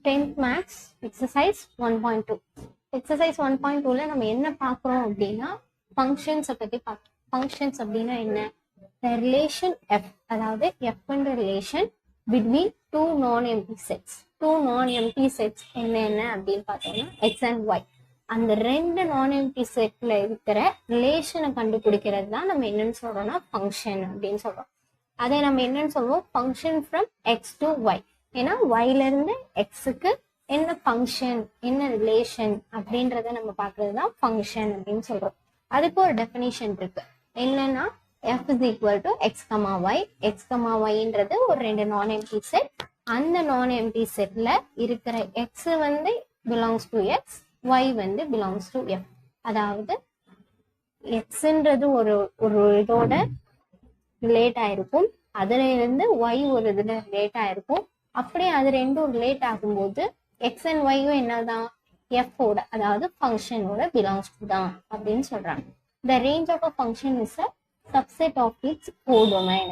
10th Maths exercise 1.2. exercise 1.2ல நம்ம என்ன பார்க்குறோம் அப்படின்னா ஃபங்க்ஷன்ஸை பற்றி பார்க்கணும். ஃபங்க்ஷன்ஸ் அப்படின்னா என்ன? the relation f, அதாவது f என்ற relation between two non-empty sets. two non-empty sets என்ன அப்படின்னு பார்த்தோம்னா x and y. அந்த ரெண்டு நான்-எம்டி செட்ல இருக்கிற ரிலேஷனை கண்டுபிடிக்கிறது தான் நம்ம என்னன்னு சொல்றோம்னா ஃபங்க்ஷன் அப்படின்னு சொல்றோம். அதை நம்ம என்னன்னு சொல்லுவோம்? Function from x to y. ஏன்னா ஒய்ல இருந்து எக்ஸுக்கு என்ன ஃபங்க்ஷன், என்ன ரிலேஷன் அப்படின்றத நம்ம பார்க்கறது தான் ஃபங்க்ஷன் அப்படின்னு சொல்றோம். அதுக்கு ஒரு டெஃபினிஷன் இருக்கு. என்னன்னா f is equal to x, y. x, yன்றது ஒரு ரெண்டு நான்-எம்டி செட். அந்த நான்-எம்டி செட்ல இருக்கிற x வந்து belongs to x, y வந்து belongs to f. அதாவது xன்றது ஒரு இதோட ரிலேட் ஆயிருக்கும், அதுல இருந்து y ஒரு இதுல ரிலேட் ஆயிருக்கும். அப்படியே அது ரெண்டும் ரிலேட் ஆகும்போது எக்ஸ் அண்ட் ஒய்யும் என்னதான் f ஓட, அதாவது ஃபங்க்ஷனோட பிலாங்ஸ் டு தான் அப்படின்னு சொல்றாங்க. the range of a function is a subset of its codomain.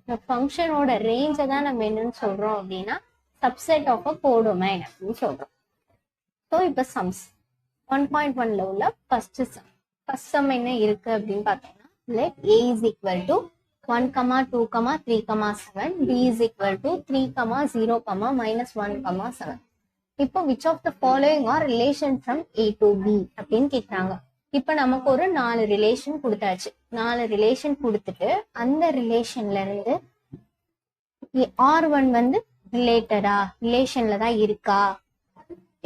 இந்த ஃபங்க்ஷனோட ரேஞ்சை தான் நம்ம என்னன்னு சொல்றோம் அப்படின்னா subset of a codomain அப்படின்னு சொல்றோம். ஸோ இப்போ சம்ஸ் 1.1ல உள்ள ஃபர்ஸ்ட் சம் என்ன இருக்கு அப்படின்னு பார்த்தோம்னா, let a is equal to 1, 2, 3, 7, b is equal to 3, 0, -1, 7. இப்போ which of the following are relation from a to b அப்படின்னு கேட்குறாங்க. இப்போ நமக்கு ஒரு 4 ரிலேஷன் கொடுத்தாச்சு. 4 ரிலேஷன் கொடுத்துட்டு அந்த ரிலேஷன்ல இருந்து r1 வந்து ரிலேட்டடா, ரிலேஷன்ல தான் இருக்கா,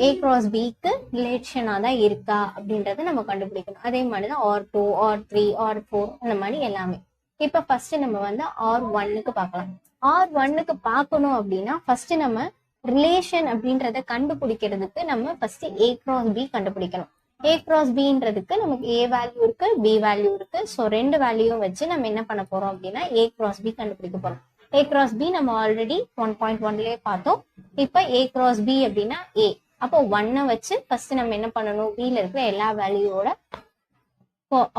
a cross bக்கு ரிலேஷனா தான் இருக்கா அப்படின்றத நம்ம கண்டுபிடிக்கணும். அதே மாதிரிதான் r2, r3, r4 இந்த மாதிரி எல்லாமே. இப்ப ஃபர்ஸ்ட் நம்ம வந்து r1க்கு பார்க்கலாம். r1க்கு பார்க்கணும் அப்படின்னா ஃபர்ஸ்ட் நம்ம ரிலேஷன் அப்படின்றத கண்டுபிடிக்கிறதுக்கு நம்ம ஃபர்ஸ்ட் a cross b கண்டுபிடிக்கணும். a cross bன்றதுக்கு நமக்கு a வேல்யூ இருக்கு, b வேல்யூ இருக்கு. ஸோ ரெண்டு வேல்யூவும் வச்சு நம்ம என்ன பண்ண போறோம் அப்படின்னா a cross b கண்டுபிடிக்க போறோம். a cross b நம்ம ஆல்ரெடி 1.1லயே பார்த்தோம். இப்ப a cross b அப்படின்னா a. அப்போ 1 வச்சு ஃபர்ஸ்ட் நம்ம என்ன பண்ணணும்? b ல இருக்கிற எல்லா வேல்யூவோட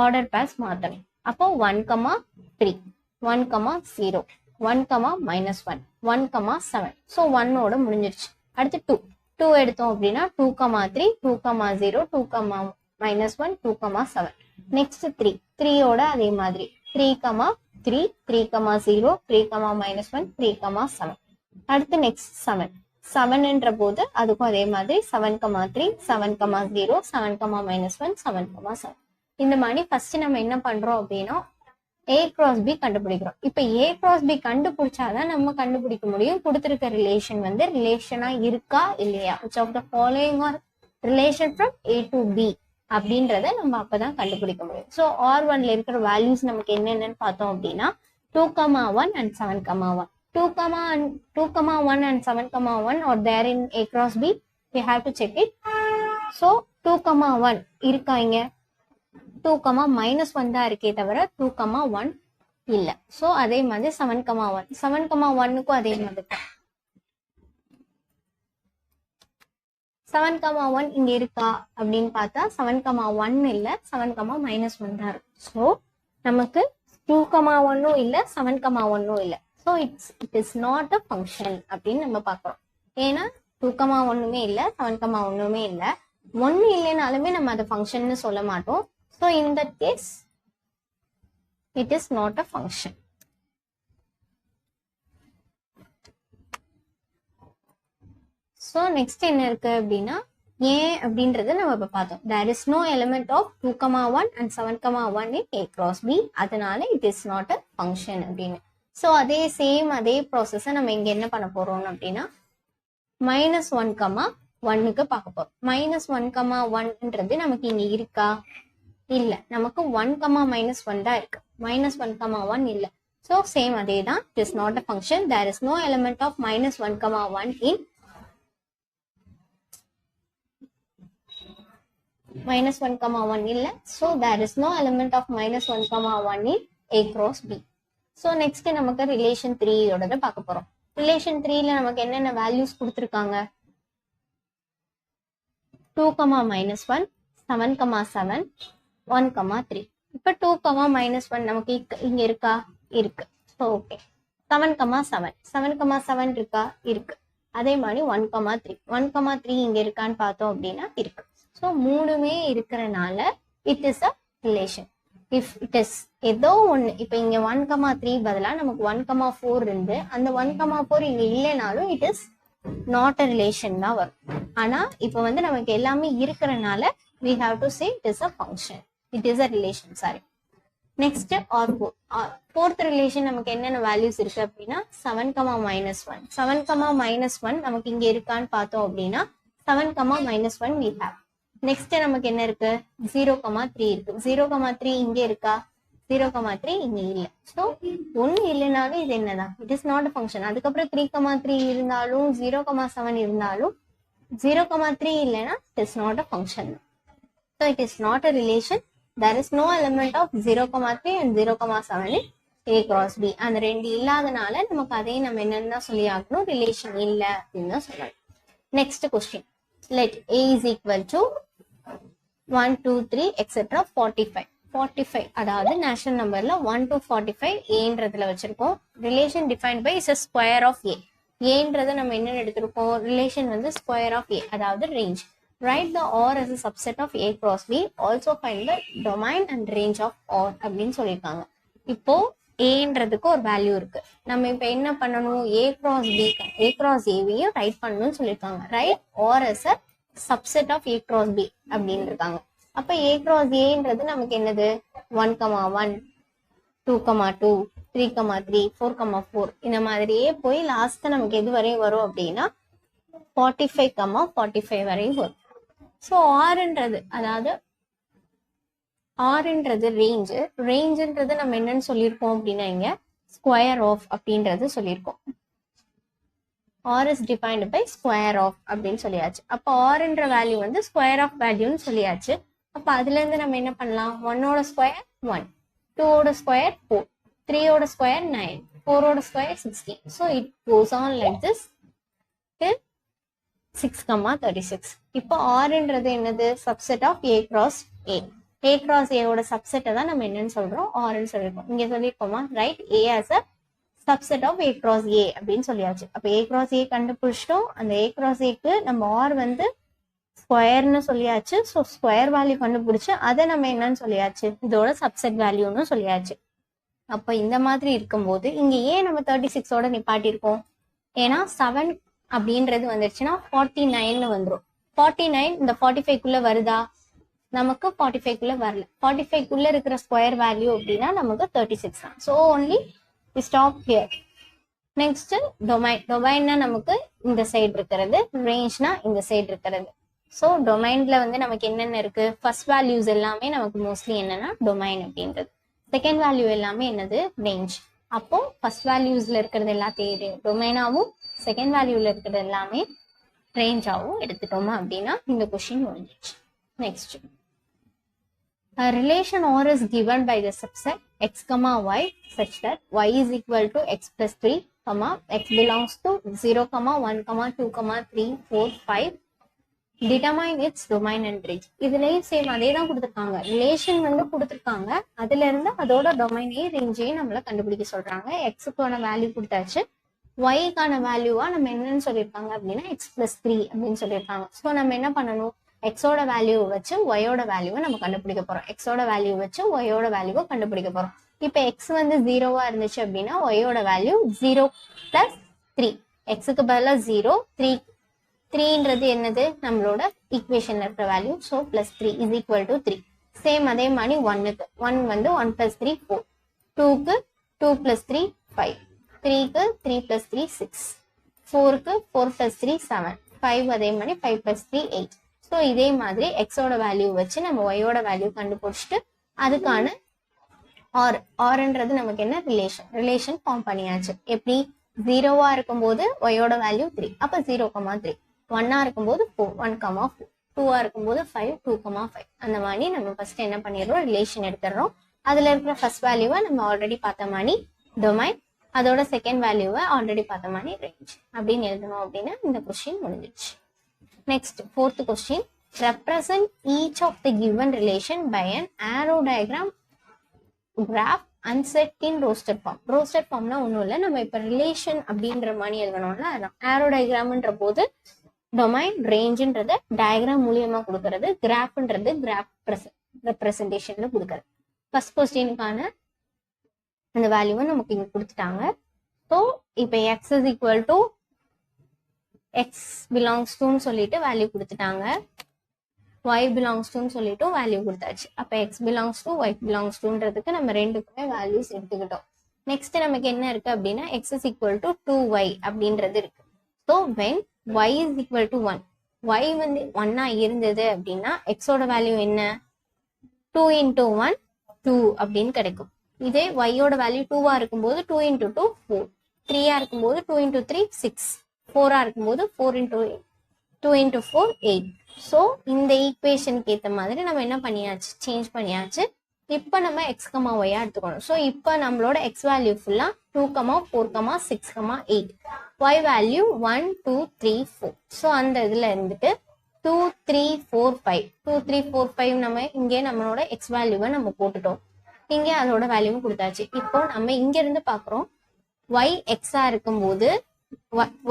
ஆர்டர் பேர்ஸ் மாத்தணும். அப்போ 1, 3, 1, 0, 1, -1, 1, 7. ஸோ 1ஓட முடிஞ்சிருச்சு. அடுத்து 2 எடுத்தோம் அப்படின்னா 2, 3, 2, 0, 2, -1, 2, 7. நெக்ஸ்ட் 3ஓட அதே மாதிரி 3, 3, 3, 0, 3, -1, 3, 7. அடுத்து நெக்ஸ்ட் 7ன்ற போது அதுக்கும் அதே மாதிரி 7, 3, 7, 0, 7, -1, 7, 7. இந்த மாதிரி ஃபர்ஸ்ட் நம்ம என்ன பண்றோம் அப்படின்னா a cross b கண்டுபிடிக்கிறோம். இப்ப a cross b கண்டுபிடிச்சாதான் நம்ம கண்டுபிடிக்க முடியும் கொடுத்திருக்க ரிலேஷன் வந்து ரிலேஷனா இருக்கா இல்லையா, which of the following are relation from a to b அப்படின்றத நம்ம அப்பதான் கண்டுபிடிக்க முடியும். ஸோ r1ல இருக்கிற வேல்யூஸ் நமக்கு என்னென்னு பார்த்தோம் அப்படின்னா 2, 1 and 7, 1. 2, 1 and 7, 1 are there in a cross b. We have to check it. So 2, 1 இருக்கா இங்க? 2, -1 தான் இருக்கே தவிர 2, 1 இல்ல. சோ அதே மாதிரி 7, 1, 7, 1க்கும் அதே மாதிரி தான் 7, 1 இங்க இருக்கா அப்படின்னு பார்த்தா 7, 1 இல்ல, 7, -1 தான் இருக்கு. சோ நமக்கு 2, 1ம் இல்ல, 7, 1ம் இல்ல. So it is not a function அப்படின்னு நம்ம பார்க்குறோம். ஏன்னா 2, 1மே இல்லை, 7, 1மே இல்லை. 1 இல்லைனாலுமே நம்ம அதை ஃபங்க்ஷன் சொல்ல மாட்டோம். So in that case it is not a function. So next என்ன இருக்கு அப்படின்னா ஏன் அப்படின்றத நம்ம இப்போ பார்த்தோம். There is no element of 2, 1 and 7, 1 in a cross b. அதனால it is not a function அப்படின்னு. ஸோ அதே ப்ராசஸை நம்ம இங்க என்ன பண்ண போறோம் அப்படின்னா -1, 1க்கு பார்க்க போறோம். -1, 1ன்றது நமக்கு இங்க இருக்கா? இல்ல, நமக்கு 1, -1 தான் இருக்கு. -1, 1 இல்ல. ஸோ சேம் அதே தான். It is not a function. There is no element of -1, 1 in -1, 1 இல்ல. So there is no element of -1, 1 in a cross b. So next நமக்கு ரிலேஷன் 3ஓட பார்க்க போறோம். ரிலேஷன் 3ல நமக்கு என்னென்ன வேல்யூஸ் கொடுத்துருக்காங்க? 2, -1, 7, 7, 1, 3. இப்ப 2, -1 நமக்கு இங்க இருக்கா? இருக்கு. So okay. 7, 7, 7, 7 இருக்கா? இருக்கு. அதே மாதிரி 1,3 1,3 இங்க இருக்கான்னு பார்த்தோம் அப்படின்னா இருக்கு. ஸோ மூணுமே இருக்கிறனால it is a relation. If it is ஏதோ ஒன்று, இப்போ இங்க 1,3 பதிலாக நமக்கு 1,4 இருந்து அந்த 1,4 இங்க இல்லைனாலும் it is not a relation தான் வரும். ஆனா இப்போ வந்து நமக்கு எல்லாமே இருக்கிறனால we have to say it is a function, it is a relation, sorry. Next R4, fourth relation நமக்கு என்னென்ன வேல்யூஸ் இருக்கு அப்படின்னா 7,-1 7,-1 நமக்கு இங்க இருக்கான்னு பார்த்தோம் அப்படின்னா 7,-1 we have. நெக்ஸ்ட் நமக்கு என்ன இருக்கு 0,3 இருக்கு. 0,3 இங்க இருக்கா? 0,3 இங்க இல்ல. ஸோ ஒன்னு இல்லைனாலும் இது என்னதான், it is not a function. அதுக்கப்புறம் 3,3 இருந்தாலும் 0,7 இருந்தாலும் 0,3 இல்லைன்னா it is not a function. So it is not a relation. There is no element of 0,3 and 0,7 in A cross B. அந்த ரெண்டு இல்லாதனால நமக்கு அதையும் நம்ம என்னன்னு சொல்லி ஆகணும், ரிலேஷன் இல்ல அப்படின்னு தான் சொல்லணும். Next question, let A is equal to 1, 2, 3 etc. 45. 45 அதாவது நேஷனல் நம்பர்ல 1 to 45 ஏன்றதுல வச்சிருக்கோம். Relation defined by is a square of A. ஏன்றதை நம்ம என்ன எடுத்திருக்கோம், ரிலேஷன் வந்து square of A அதாவது range. Write the R as a subset of A cross B. Also find the domain and range of R அப்படின்னு சொல்லியிருக்காங்க. இப்போ ஏன்றதுக்கு ஒரு வேல்யூ இருக்கு. நம்ம இப்போ என்ன பண்ணணும், A cross B A cross ஏவையும் ரைட் பண்ணணும்னு சொல்லியிருக்காங்க. Write R as a subset of A cross B அப்படின்னு இருக்காங்க. அப்ப A cross ஏன்றது நமக்கு என்னது 1,1 2,2 3,3 4,4 இந்த மாதிரியே போய் லாஸ்ட் நமக்கு எது வரையும் வரும் அப்படின்னா 45,45 வரையும் வரும். ஸோ ஆறுன்றது அதாவது ஆறுன்றது ரேஞ்சு. ரேஞ்சுன்றது நம்ம என்னன்னு சொல்லியிருக்கோம் அப்படின்னா இங்க ஸ்கொயர் ஆஃப் அப்படின்றது சொல்லியிருக்கோம். R is defined by square of அப்படின்னு சொல்லியாச்சு. அப்போ ஆறுன்ற வேல்யூ வந்து ஸ்கொயர் ஆஃப் வேல்யூன்னு சொல்லியாச்சு. அப்போ அதுல இருந்து நம்ம என்ன பண்ணலாம், 1ஓட ஸ்கொயர் 1, 2ஓட ஸ்கொயர் 4, 3ஓட ஸ்கொயர் 9, 4ஓட square 16. So it goes on like this till 6,36. இப்போ ஆர்ன்றது என்னது, subset of A cross A. A cross A ஓட சப்செட்டை தான் நம்ம என்னன்னு சொல்றோம், ஆர்ன்னு சொல்லியிருக்கோம். இங்க சொல்லியிருக்கோமா, right A as a subset of A cross A அப்படின்னு சொல்லியாச்சு. அப்போ A cross A கண்டுபிடிச்சிட்டோம். அந்த A cross Aக்கு நம்ம ஆர் வந்து ஸ்கொயர்னு சொல்லியாச்சு. ஸோ ஸ்கொயர் வேல்யூ கண்டுபிடிச்சு அதை நம்ம என்னன்னு சொல்லியாச்சு, இதோட சப்செட் வேல்யூன்னு சொல்லியாச்சு. அப்போ இந்த மாதிரி இருக்கும்போது இங்க ஏன் நம்ம 36ஓட நிப்பாட்டியிருக்கோம், ஏன்னா 7 அப்படின்றது வந்துருச்சுன்னா 49 வந்துடும். 49 இந்த 45குள்ள வருதா, நமக்கு 45குள்ள வரல. 45குள்ள இருக்கிற ஸ்கொயர் வேல்யூ அப்படின்னா நமக்கு 36 தான். So only we stop here. Next domain. டொமைன்னா நமக்கு இந்த சைடு இருக்கிறது, ரேஞ்ச்னா இந்த சைடு இருக்கிறது. ஸோ டொமைன்ல வந்து நமக்கு என்னென்ன இருக்கு, ஃபர்ஸ்ட் வேல்யூஸ் எல்லாமே நமக்கு மோஸ்ட்லி என்னன்னா டொமைன் அப்படின்றது. செகண்ட் வேல்யூ எல்லாமே என்னது, ரேஞ்ச். அப்போ ஃபர்ஸ்ட் வேல்யூஸ்ல இருக்கிறது எல்லாத்தையும் டொமைனாவும் செகண்ட் வேல்யூல இருக்கிறது எல்லாமே ரேஞ்சாவும் எடுத்துட்டோமா அப்படின்னா இந்த கொஸ்டின் முடிஞ்சிச்சு. Next, a relation R is given by the subset x, y such that y is equal to x plus 3, x belongs to 0, 1, 2, 3, 4, 5. Determine its domain and range. இதுலயும் same அதே தான் கொடுத்துருக்காங்க. ரிலேஷன் வந்து கொடுத்துருக்காங்க, அதுல இருந்து அதோட டொமைனையும் ரேஞ்சையும் நம்மள கண்டுபிடிக்க சொல்றாங்க. எக்ஸுக்கான வேல்யூ கொடுத்தாச்சு, ஒய்க்கான வேல்யூவா நம்ம என்னன்னு சொல்லியிருக்காங்க அப்படின்னா எக்ஸ் பிளஸ் 3 அப்படின்னு சொல்லியிருக்காங்க. ஸோ நம்ம என்ன பண்ணணும், எக்ஸோட வேல்யூ வச்சு ஒயோட வேல்யூவை நம்ம கண்டுபிடிக்க போறோம். எக்ஸோட வேல்யூ வச்சு ஒயோட வேல்யூவை கண்டுபிடிக்க போறோம். இப்போ எக்ஸ் வந்து 0வா இருந்துச்சு அப்படின்னா ஒயோட வேல்யூ 0 பிளஸ் 3. எக்ஸுக்கு பதிலாக 0, 3ன்றது என்னது, நம்மளோட ஈக்குவேஷன்ல இருக்கிற value. So plus 3 is equal to 3. Same அதே மாதிரி 1க்கு 1 வந்து 1 பிளஸ் 3 4, 2க்கு 2 பிளஸ் 3 5, 3க்கு 3 பிளஸ் 3 6, 4க்கு 4 பிளஸ் 3 7, 5 அதே மாதிரி 5 பிளஸ் 3 8. ஸோ இதே மாதிரி எக்ஸோட வேல்யூ வச்சு நம்ம ஒயோட வேல்யூ கண்டுபிடிச்சிட்டு அதுக்கான ஆர்ன்றது நமக்கு என்ன, ரிலேஷன் ஃபார்ம் பண்ணியாச்சு. எப்படி, 0வா இருக்கும்போது ஒயோட வேல்யூ 3, அப்போ 0,3. 1ஆ இருக்கும்போது 4, 1,4. 2ஆ இருக்கும்போது 5, 2,5. அந்த மாதிரி நம்ம ஃபர்ஸ்ட் என்ன பண்ணிடுறோம், ரிலேஷன் எடுத்துடுறோம். அதுல இருக்கிற ஃபர்ஸ்ட் வேல்யூவை நம்ம ஆல்ரெடி பார்த்த மாதிரி டொமைன், அதோட செகண்ட் வேல்யூவை ஆல்ரெடி பார்த்த மாதிரி ரேஞ்ச் அப்படின்னு எழுதணும் அப்படின்னா இந்த கொஸ்டின் முடிஞ்சிடுச்சு. Next, fourth question, represent each of the given relation by an arrow diagram, graph and set in roster form. Roster ஃபார்ம்னா ஒன்றும் இல்லை, நம்ம இப்போ ரிலேஷன் அப்படின்ற மாதிரி எழுதணும்ல, அதான் ஆரோ டயக்ராம்ன்ற போது டொமைன் ரேஞ்சுன்றது டயக்ராம் மூலியமா கொடுக்கறது, கிராஃப்ன்றது கிராஃப் ரெப்ரசன்டேஷன்ல கொடுக்கறது. ஃபர்ஸ்ட் கொஸ்டினுக்கான அந்த வேல்யூவை நமக்கு இங்க கொடுத்துட்டாங்க. ஸோ இப்போ x is equal to x belongs டுன்னு சொல்லிட்டு வேல்யூ கொடுத்துட்டாங்க, ஒய் பிலாங்ஸ் டுன்னு சொல்லிட்டு வேல்யூ கொடுத்தாச்சு. அப்போ x belongs to y belongs டுன்றதுக்கு நம்ம ரெண்டுக்குமே வேல்யூஸ் எடுத்துக்கிட்டோம். நெக்ஸ்ட் நமக்கு என்ன இருக்கு அப்படின்னா X is equal to 2y அப்படின்றது இருக்கு. So when y is equal to 1, y வந்து 1 இருந்தது அப்படின்னா எக்ஸோட வேல்யூ என்ன, 2 into 1 2 அப்படின்னு கிடைக்கும். இதே y-ஓட வேல்யூ 2-ஆ இருக்கும்போது 2 into 2 4, 3-ஆ இருக்கும்போது 2 into 3 6, 4-ஆ இருக்கும்போது 4 into 2 into 4 8. ஸோ இந்த ஈக்குவேஷனுக்கு ஏற்ற மாதிரி நம்ம என்ன பண்ணியாச்சு, சேஞ்ச் பண்ணியாச்சு. இப்போ நம்ம எக்ஸ் கமா ஒய்யா எடுத்துக்கணும். ஸோ இப்போ நம்மளோட எக்ஸ் வேல்யூ ஃபுல்லாக 2, 4, 6, 8, ஒய் வேல்யூ 1 2 3 4. ஸோ அந்த இதில் இருந்துட்டு 2 3 4 5, 2 3 4 5 நம்ம இங்கே நம்மளோட எக்ஸ் வேல்யூவை நம்ம போட்டுட்டோம், இங்கே அதோட வேல்யூவும் கொடுத்தாச்சு. இப்போ நம்ம இங்க இருந்து பார்க்குறோம் ஒய் எக்ஸா இருக்கும்போது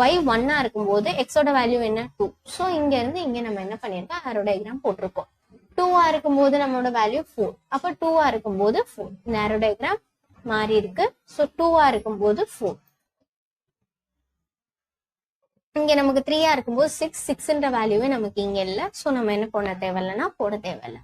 y 1-ஆ இருக்கும்போது எக்ஸோட வேல்யூ என்ன 2. ஸோ இங்க இருந்து இங்க நம்ம என்ன பண்ணிருக்கோம், ஆரோ டயக்ராம் போட்டிருக்கோம். 2-ஆ இருக்கும்போது நம்மளோட வேல்யூ 4, அப்போ 2-ஆ இருக்கும்போது 4, இந்த ஆரோ டயக்ராம் மாறி இருக்கு. ஸோ 2-ஆ இருக்கும்போது 4, இங்க நமக்கு 3-ஆ இருக்கும்போது 6, 6ன்ற வேல்யூவே நமக்கு இங்க இல்லை. ஸோ நம்ம என்ன பண்ண தேவையில்லைன்னா போட தேவையில்லை.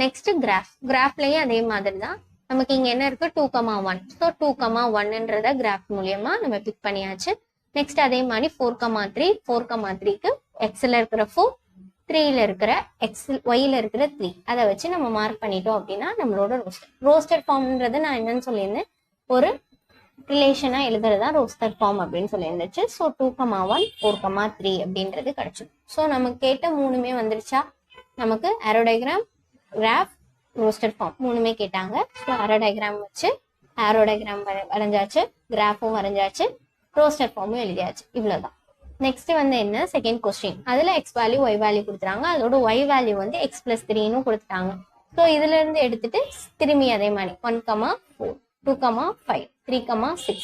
நெக்ஸ்ட் கிராஃப்லயும் அதே மாதிரி தான். நமக்கு இங்க என்ன இருக்கு 2, 1. ஸோ 2, 1ன்றத கிராஃப் மூலியமா நம்ம பிக் பண்ணியாச்சு. நெக்ஸ்ட் அதே மாதிரி 4, 3, 4, 3க்கு எக்ஸ்ல இருக்கிற 4, 3ல இருக்கிற எக்ஸ், ஒய்ல இருக்கிற 3, அதை வச்சு நம்ம மார்க் பண்ணிட்டோம் அப்படின்னா நம்மளோட ரோஸ்டட் ஃபார்ம்ன்றது நான் என்னன்னு சொல்லியிருந்தேன், ஒரு ரிலேஷனா எழுதுறதா ரோஸ்டட் ஃபார்ம் அப்படின்னு சொல்லியிருந்துச்சு. ஸோ 2, 1, 4, 3 அப்படின்றது கிடைச்சிடும். ஸோ நமக்கு கேட்ட மூணுமே வந்துருச்சா, நமக்கு arrow diagram, graph, roster form மூணுமே கேட்டாங்க. ஸோ ஆரோ டயக்ராம் வச்சு ஆரோ டயக்ராம் வரைஞ்சாச்சு, கிராஃபும் வரைஞ்சாச்சு, ரோஸ்டட் ஃபார்மும் எழுதியாச்சு. இவ்வளவுதான். நெக்ஸ்ட் வந்து என்ன, செகண்ட் கொஸ்டின். அதுல எக்ஸ் வேல்யூ ஒய் வேல்யூ கொடுத்துறாங்க, அதோட ஒய் வேல்யூ வந்து எக்ஸ் பிளஸ் 3ன்னு கொடுத்துட்டாங்க. ஸோ இதுல இருந்து எடுத்துட்டு திரும்பி அதே மாதிரி 1, 4, 2, 5, 3, 6,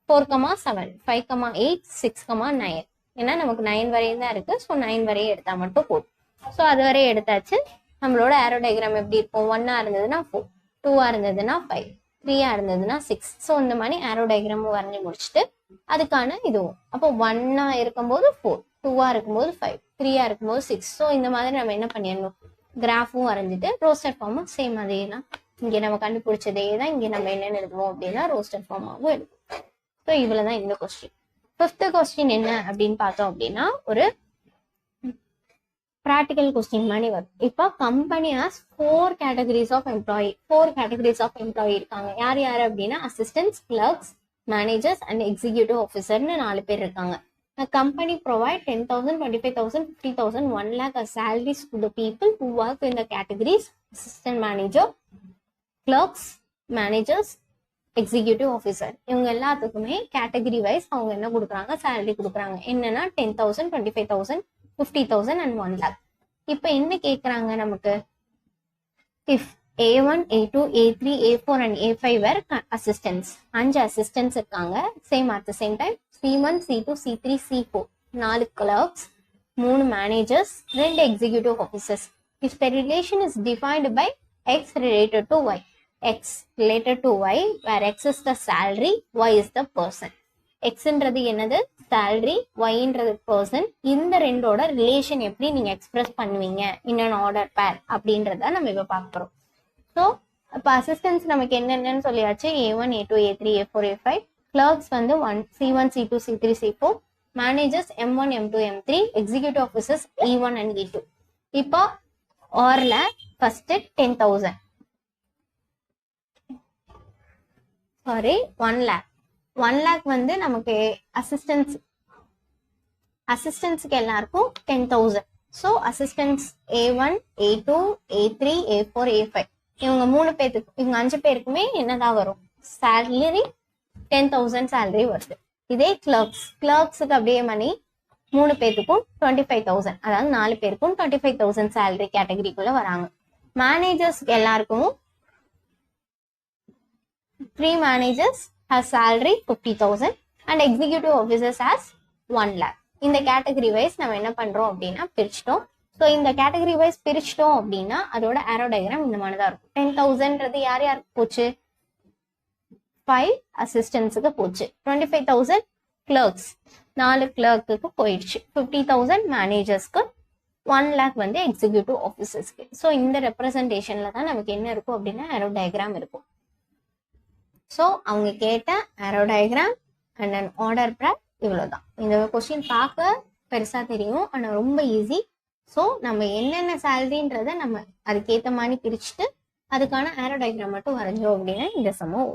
4, 7, 5, 8, 6, 9. ஏன்னா நமக்கு 9 வரையும் தான் இருக்கு. ஸோ 9 வரையும் எடுத்தா மட்டும் போதும். ஸோ அது வரையும் எடுத்தாச்சு. நம்மளோட ஆரோ டயக்ராம் எப்படி இருக்கும், 1-ஆ இருந்ததுன்னா 4, 2-ஆ இருந்ததுன்னா 5, 3-ஆ இருந்ததுன்னா 6. ஸோ இந்த மாதிரி ஆரோ டயக்ராமும் வரைஞ்சி முடிச்சுட்டு அதுக்கான இதுவும் அப்போ 1-ஆ இருக்கும்போது 4, 2-ஆ இருக்கும்போது 5, 3-ஆ இருக்கும்போது 6. ஸோ இந்த மாதிரி நம்ம என்ன பண்ணிடணும், கிராஃபும் வரைஞ்சிட்டு ரோஸ்டட் ஃபார்மும் சேம் அதே தான். இங்கே நம்ம கண்டுபிடிச்சதே தான் இங்கே நம்ம என்னென்னு எழுதுவோம் அப்படின்னா ரோஸ்டட் ஃபார்மாகவும் எழுதுவோம். ஸோ இவ்வளவுதான் இந்த கொஸ்டின். 5th கொஸ்டின் என்ன அப்படின்னு பார்த்தோம் அப்படின்னா ஒரு ப்ராக்டிக்கல் கொஸ்டின் மாதிரி வரும். இப்போ company has 4 categories of employee, 4 categories of employee இருக்காங்க. யார் யார் அப்படின்னா assistants, clerks, managers and executive ஆஃபீஸர்னு 4 பேர் இருக்காங்க. The company provide 10,000, 25,000, 50,000, 1 lakh as salaries to the people who work in the categories assistant manager, clerks, managers, executive officer. இவங்க எல்லாத்துக்குமே category wise அவங்க என்ன கொடுக்குறாங்க, சேலரி கொடுக்குறாங்க. என்னன்னா 10,000, 25,000, 50,000 and 1 lakh. இப்போ என்ன கேட்குறாங்க நமக்கு, if A1, A2, A3, A4 and A5 were assistants. 5 assistants இருக்காங்க. Same at the same time C1, C2, C3, C4 4 clerks, 3 managers, 2 executive officers. If the relation is defined by X related to Y, X related to Y, where X is the salary, Y is the person. Xன்றது என்னது, salary, Yன்றது person. இந்த ரெண்டோட relation எப்படி நீங்க express பண்ணுவீங்க in an order pair அப்படின்றத நம்ம இப்ப பார்க்க போறோம். ஸோ இப்போ அசிஸ்டன்ஸ் நமக்கு என்னென்னு சொல்லியாச்சு, A1, A2, A3, A4, A5. Clerks வந்து C1, C2, C3, C4. Managers M1, M2, M3. Executive officers E1 and E2. இப்போ ஆர்ல ஃபர்ஸ்ட் 10,000, சாரி 1 lakh. 1 lakh வந்து நமக்கு அசிஸ்டன்ஸ் அசிஸ்டன்ஸுக்கு எல்லாருக்கும் 10,000. So assistance A1, A2, A3, A4, A5 இவங்க 3 பேருக்கு, இவங்க 5 பேருக்குமே என்னதான் வரும், சேலரி 10,000 சேலரி வருது. இதே கிளர்க்ஸுக்கு அப்படியே மணி 3 பேருக்கும் 25,000, அதாவது 4 பேருக்கும் 25,000 சேலரி கேட்டகரிக்குள்ள வராங்க. மேனேஜர்ஸ்க்கு எல்லாருக்கும் 3 managers has salary 50,000 and executive officers has 1 lakh. இந்த கேட்டகரி வைஸ் நம்ம என்ன பண்றோம் அப்படின்னா பிரிச்சிட்டோம். ஸோ இந்த கேட்டகரி வைஸ் பிரிச்சிட்டோம் அப்படின்னா அதோட ஏரோ டயக்ராம் இந்த மாதிரி தான் இருக்கும். 10,000ன்றது யார் யாருக்கு போச்சு, 5 அசிஸ்டன்ஸுக்கு போச்சு. 25,000 கிளர்க்ஸ், 4 கிளர்க்கு போயிடுச்சு. 50,000 மேனேஜர்ஸ்க்கு, 1 lakh வந்து எக்ஸிக்யூட்டிவ் ஆஃபீஸர்ஸ்க்கு. ஸோ இந்த ரெப்ரசன்டேஷன்ல தான் நமக்கு என்ன இருக்கும் அப்படின்னா ஏரோ டயக்ராம் இருக்கும். ஸோ அவங்க கேட்ட aero diagram and an order plan இவ்வளோதான். இந்த கொஸ்டின் பார்க்க பெருசா தெரியும், ஆனால் ரொம்ப ஈஸி. ஸோ நம்ம என்னென்ன சேலரின்றதை நம்ம அதுக்கேற்ற மாதிரி பிரிச்சுட்டு அதுக்கான ஏரோ டயக்ராம் மட்டும் வரைஞ்சோம் அப்படின்னா இந்த சமம்